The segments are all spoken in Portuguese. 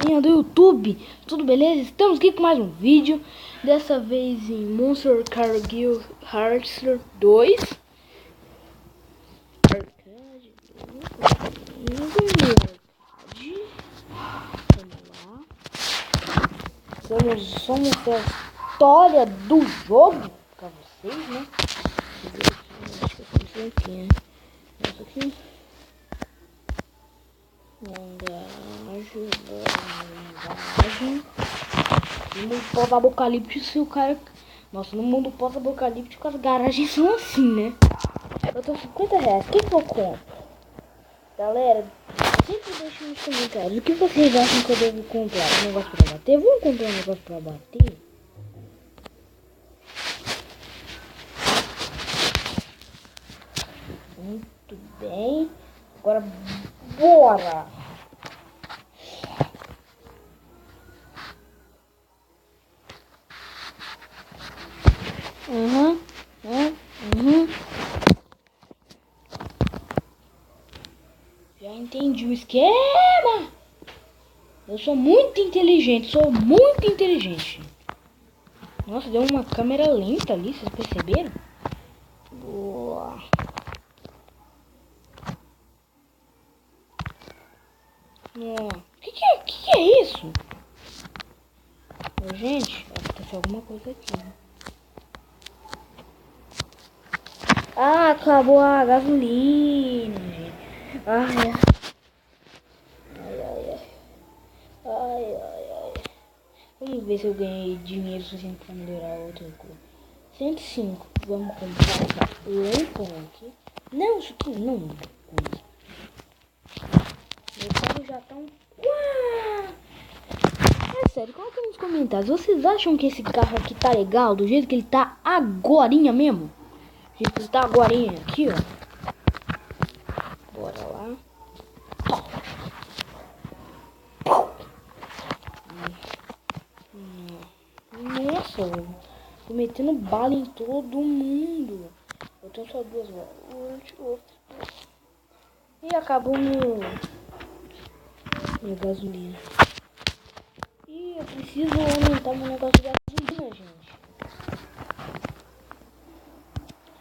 galerinha do YouTube, tudo beleza? Estamos aqui com mais um vídeo, dessa vez em Monster Car Guild Hearts 2. Arcade. Vamos lá. Vamos mostrar a história do jogo pra vocês, né? Acho que eu comecei aqui, né? Essa aqui. Langagem. No mundo pós-apocalíptico, o cara... Nossa, no mundo pós-apocalíptico as garagens são assim, né? Eu tô R$50. O que eu compro? Galera, sempre deixa nos comentários o que vocês acham que eu devo comprar. Um negócio pra bater? Vamos comprar um negócio pra bater? Muito bem. Agora, bora! Uhum. Já entendi o esquema. Eu sou muito inteligente, Nossa, deu uma câmera lenta ali, vocês perceberam? Boa. Que é isso? Gente, aconteceu alguma coisa aqui, né? Ah, acabou a gasolina, gente. Ai. Vamos ver se eu ganhei dinheiro suficiente para melhorar outra coisa. 105. Vamos comprar Lincoln aqui. Não, isso aqui não muda coisa. Meu carro já tá um... É sério, coloca nos comentários. Vocês acham que esse carro aqui tá legal? Do jeito que ele tá agorinha mesmo? Do jeito que ele tá agorinha aqui, ó. Bora lá. Nossa, tô metendo bala em todo mundo. Eu tenho só duas balas. E acabou minha gasolina. E eu preciso aumentar meu negócio de gasolina, gente.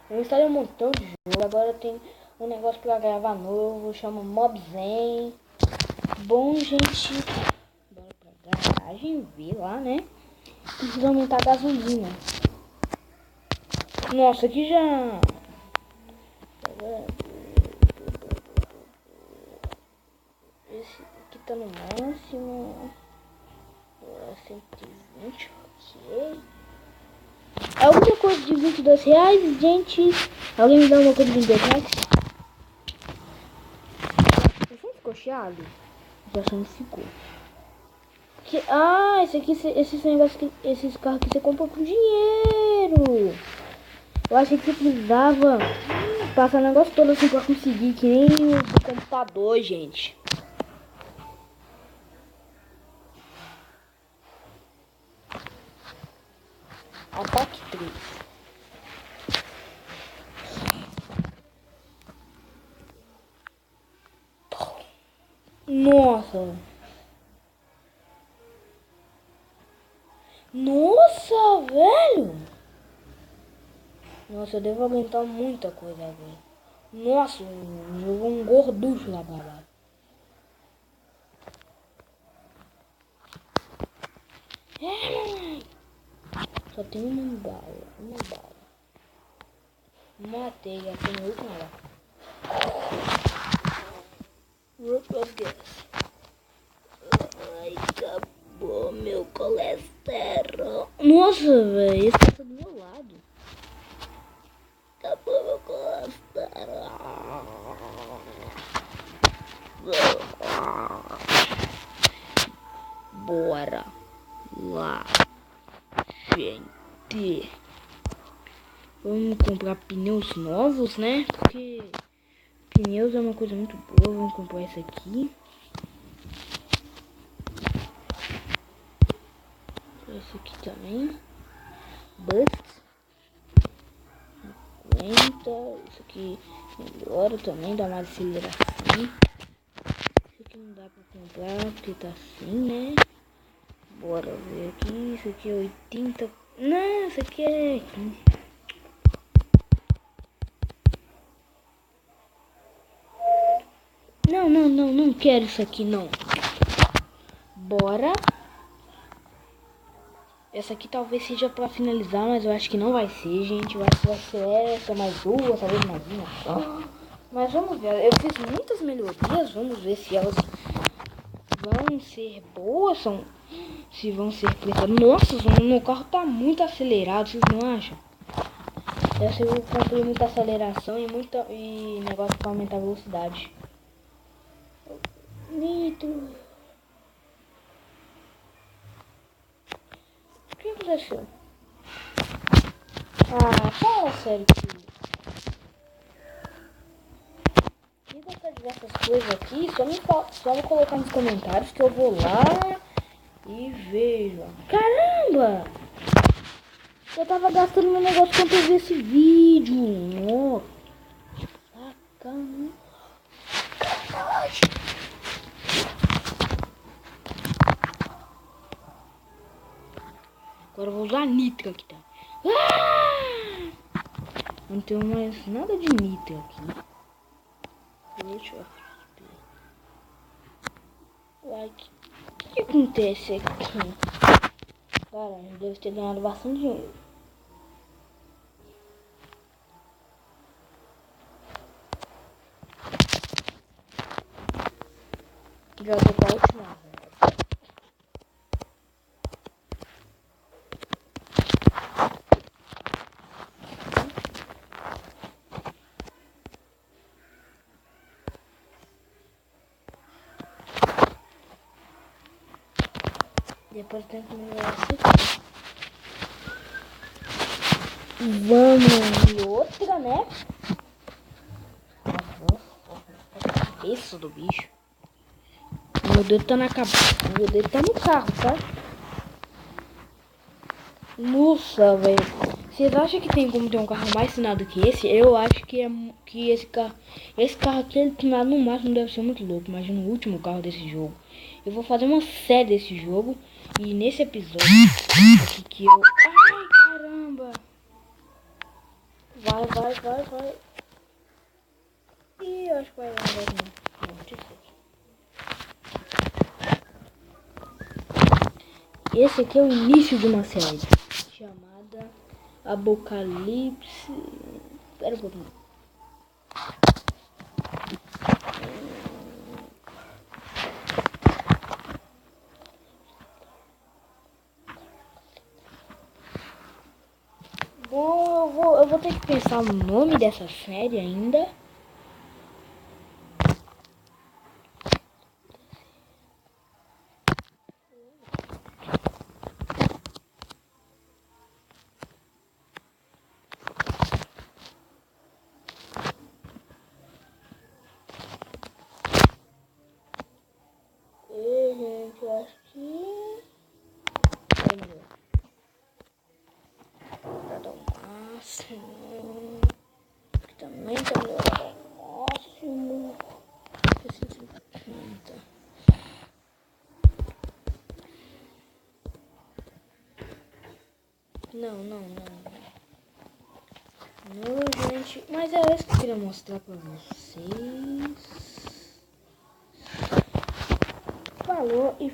Eu instalei um montão de jogo. Agora tem um negócio pra gravar novo. Chama Mobzen. Bom, gente. Bora pra garagem ver lá, né? Preciso aumentar a gasolina. Nossa, aqui já... Esse aqui tá no máximo. 120, ok. Alguma coisa de R$22, gente. Alguém me dá uma coisa de R$22? Você ficou chiado? Já achando que ficou. Esses carros que você comprou com dinheiro. Eu achei que você precisava passar o negócio todo assim pra conseguir, que nem o do computador, gente. Ataque 3. Nossa. Nossa, velho. Nossa, eu devo aguentar muita coisa agora. Nossa, jogou um gorducho lá pra baixo. Só tem uma bala. Matei, já tem a última lá. Ai, acabou meu colesterol. Nossa, velho, esse tá do meu lado. Acabou meu colesterol. Bora lá, gente. Vamos comprar pneus novos, né? Porque pneus é uma coisa muito boa. Vamos comprar esse aqui. Esse aqui também. Bust. 50. Isso aqui melhora também, dá mais aceleração. Isso aqui não dá pra mostrar porque tá assim, né? Bora ver aqui. Isso aqui é 80. Não, isso aqui é 15. Não quero isso aqui não. Bora. Essa aqui talvez seja pra finalizar, mas eu acho que não vai ser, gente. Eu acho que vai ser essa, mais duas, talvez mais uma só. Mas vamos ver. Eu fiz muitas melhorias. Vamos ver se elas vão ser boas. Se vão ser pretas. Nossa, o meu carro tá muito acelerado, vocês não acham? Deve ser eu comprei muita aceleração e negócio pra aumentar a velocidade. Nitro. O que aconteceu? Ah, fala sério, filho. Se gostar de ver essas coisas aqui, só me colocar nos comentários que eu vou lá e vejo. Caramba! Eu tava gastando meu negócio quando eu vi esse vídeo. Sacanagem. Agora eu vou usar nitro aqui, tá? Ah! Não tenho mais nada de nitro aqui. Deixa eu ver. Uai, o que acontece aqui? Caramba, deve ter ganhado bastante dinheiro. Já tô pra última. Depois tem que melhorar isso aqui. Vamos e outra, né? Cabeça do bicho. Meu dedo tá na cabeça. Meu dedo tá no carro, tá? Nossa, velho. Vocês acham que tem como ter um carro mais tunado que esse? Eu acho que esse carro aqui, ele tunado no máximo deve ser muito louco. Imagina o último carro desse jogo. Eu vou fazer uma série desse jogo. E nesse episódio aqui que eu... Ai, caramba. Vai. Ih, eu acho que vai não. Esse aqui é o início de uma série chamada Apocalipse. Espera um pouquinho. Bom, eu vou ter que pensar no nome dessa série ainda. E, gente, eu acho que... Pra dar o máximo. Aqui também tá melhorado ao máximo. 650. Não, gente. Mas é isso que eu queria mostrar pra vocês. Falou e